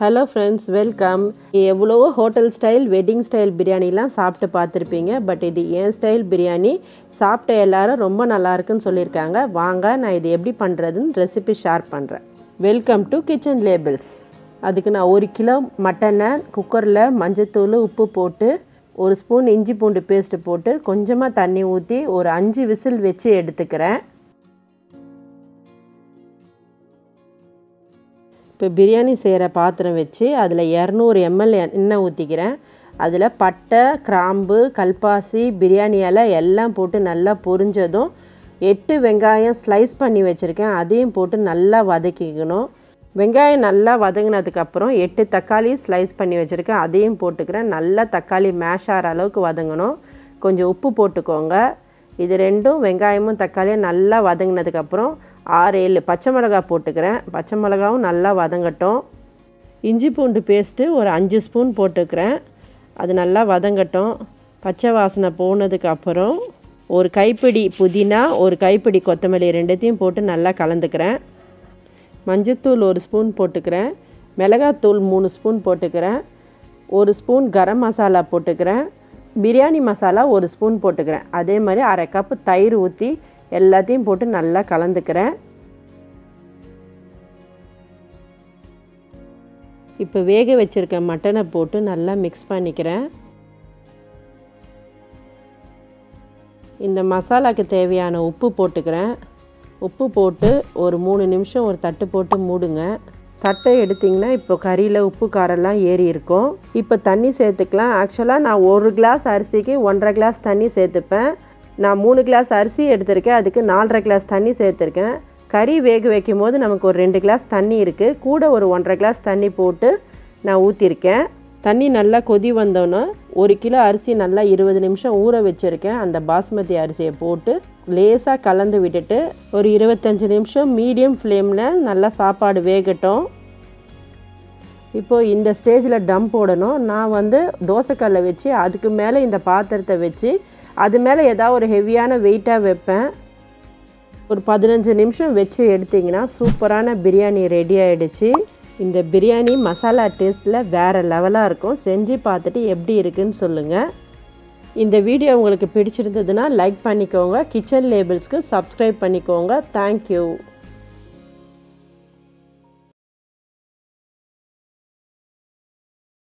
Hello friends, welcome. எவ்வளவோ hotel style wedding style பிரியாணிலாம் சாப்பிட்டு பார்த்துருப்பீங்க. பட் இது என் ஸ்டைல் பிரியாணி சாப்பிட்ட எல்லாரும் ரொம்ப நல்லா இருக்குன்னு சொல்லியிருக்காங்க. வாங்க நான் இது எப்படி பண்ணுறதுன்னு ரெசிபி ஷேர் பண்ணுறேன். Welcome to kitchen labels. அதுக்கு நான் 1 கிலோ மட்டனை குக்கரில் மஞ்சத்தூள் உப்பு போட்டு 1 ஸ்பூன் இஞ்சி பூண்டு பேஸ்ட்டு போட்டு கொஞ்சமாக தண்ணி ஊற்றி ஒரு 5 விசில் வச்சு எடுத்துக்கிறேன். இப்போ பிரியாணி செய்கிற பாத்திரம் வச்சு அதில் 200 ml எண்ணெய் ஊற்றிக்கிறேன். அதில் பட்டை, கிராம்பு, கல்பாசி, பிரியாணி இலை எல்லாம் போட்டு நல்லா பொரிஞ்சதும் 8 வெங்காயம் ஸ்லைஸ் பண்ணி வச்சுருக்கேன். அதையும் போட்டு நல்லா வதக்கிக்கணும். வெங்காயம் நல்லா வதங்கினதுக்கப்புறம் 8 தக்காளி ஸ்லைஸ் பண்ணி வச்சுருக்கேன். அதையும் போட்டுக்கிறேன். நல்லா தக்காளி மேஷ் ஆகிற அளவுக்கு வதங்கணும். கொஞ்சம் உப்பு போட்டுக்கோங்க. இது ரெண்டும் வெங்காயமும் தக்காளியும் நல்லா வதங்கினதுக்கப்புறம் 6-7 பச்சை மிளகாய் போட்டுக்கிறேன். பச்சை மிளகாவும் நல்லா வதங்கட்டும். இஞ்சி பூண்டு பேஸ்ட்டு ஒரு 5 ஸ்பூன் போட்டுக்கிறேன். அது நல்லா வதங்கட்டும். பச்சை வாசனை போனதுக்கப்புறம் ஒரு கைப்பிடி புதினா, ஒரு கைப்பிடி கொத்தமல்லி ரெண்டுத்தையும் போட்டு நல்லா கலந்துக்கிறேன். மஞ்சத்தூள் 1 ஸ்பூன் போட்டுக்கிறேன். மிளகாத்தூள் 3 ஸ்பூன் போட்டுக்கிறேன். 1 ஸ்பூன் கரம் மசாலா போட்டுக்கிறேன். பிரியாணி மசாலா 1 ஸ்பூன் போட்டுக்கிறேன். அதே மாதிரி 1/2 கப்பு தயிர் ஊற்றி எல்லாத்தையும் போட்டு நல்லா கலந்துக்கிறேன். இப்போ வேக வச்சுருக்க மட்டனை போட்டு நல்லா மிக்ஸ் பண்ணிக்கிறேன். இந்த மசாலாவுக்கு தேவையான உப்பு போட்டுக்கிறேன். உப்பு போட்டு ஒரு 3 நிமிஷம் ஒரு தட்டு போட்டு மூடுங்க. தட்டை எடுத்திங்கன்னா இப்போ கறியில் உப்பு காரெல்லாம் ஏறி இருக்கும். இப்போ தண்ணி சேர்த்துக்கலாம். ஆக்சுவலாக நான் 1 கிளாஸ் அரிசிக்கு 1.5 கிளாஸ் தண்ணி சேர்த்துப்பேன். நான் 3 கிளாஸ் அரிசி எடுத்திருக்கேன். அதுக்கு 4.5 கிளாஸ் தண்ணி சேர்த்துருக்கேன். கறி வேக வைக்கும் போது நமக்கு ஒரு 2 கிளாஸ் தண்ணி இருக்குது. கூட ஒரு 1.5 கிளாஸ் தண்ணி போட்டு நான் ஊற்றிருக்கேன். தண்ணி நல்லா கொதி வந்தோன்னே 1 கிலோ அரிசி நல்லா 20 நிமிஷம் ஊற வச்சுருக்கேன். அந்த பாஸ்மதி அரிசியை போட்டு லேசாக கலந்து விட்டுட்டு ஒரு 25 நிமிஷம் மீடியம் ஃப்ளேமில் நல்லா சாப்பாடு வேகட்டும். இப்போது இந்த ஸ்டேஜில் டம் போடணும். நான் தோசைக்கல்லை வச்சு அதுக்கு மேலே இந்த பாத்திரத்தை வச்சு அது மேலே ஏதாவது ஒரு ஹெவியான வெயிட்டாக வைப்பேன். ஒரு 15 நிமிஷம் வச்சு எடுத்திங்கன்னா சூப்பரான பிரியாணி ரெடி ஆகிடுச்சு. இந்த பிரியாணி மசாலா டேஸ்ட்டில் வேறு லெவலாக இருக்கும். செஞ்சு பார்த்துட்டு எப்படி இருக்குன்னு சொல்லுங்கள். இந்த வீடியோ உங்களுக்கு பிடிச்சிருந்ததுன்னா லைக் பண்ணிக்கோங்க. கிச்சன் லேபிள்ஸ்க்கு சப்ஸ்கிரைப் பண்ணிக்கோங்க. தேங்க்யூ.